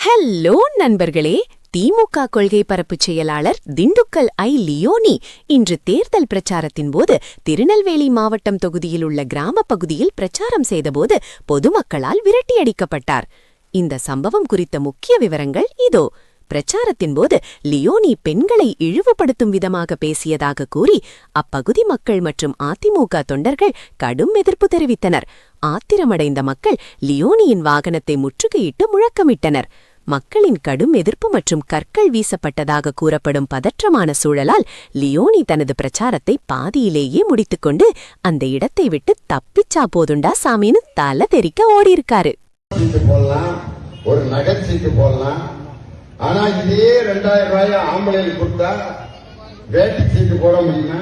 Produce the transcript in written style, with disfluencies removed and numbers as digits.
Hello நண்பர்களே, திமுக கொள்கை பரப்பு செயலாளர் திண்டுக்கல் லியோனி இன்று தேர்தல் பிரச்சாரத்தின் போது திருநெல்வேலி மாவட்டம் தொகுதியில் உள்ள கிராம பகுதியில் பிரச்சாரம் செய்தபோது பொதுமக்களால் விரட்டியடிக்கப்பட்டார். இந்த சம்பவம் குறித்த முக்கிய விவரங்கள் இதோ. பிரச்சாரத்தின் போது லியோனி பெண்களை இழிவுபடுத்தும் விதமாக பேசியதாக கூறி அப்பகுதி மக்கள் மற்றும் அதிமுக தொண்டர்கள் கடும் எதிர்ப்பு தெரிவித்தனர். ஆத்திரமடைந்த மக்கள் லியோனியின் வாகனத்தை முற்றுகையிட்டு முழக்கமிட்டனர். மக்களின் கடும் எதிர்ப்பு மற்றும் கற்கள் வீசப்பட்டதாக கூறப்படும் பதற்றமான சூழலால் லியோனி தனது பிரச்சாரத்தை பாதியிலேயே முடித்துக்கொண்டு அந்த இடத்தை விட்டு தப்பிச்சா போதுண்டா சாமின்னு தலை தெறிக்க ஓடியிருக்காரு. ஒரு நகைச்சீட்டு போடலாம், ஆனா இதே 2000 ரூபாய் ஆம்பளைக்கு கொடுத்தா வேட்டி சீட்டு போட முடியுமா?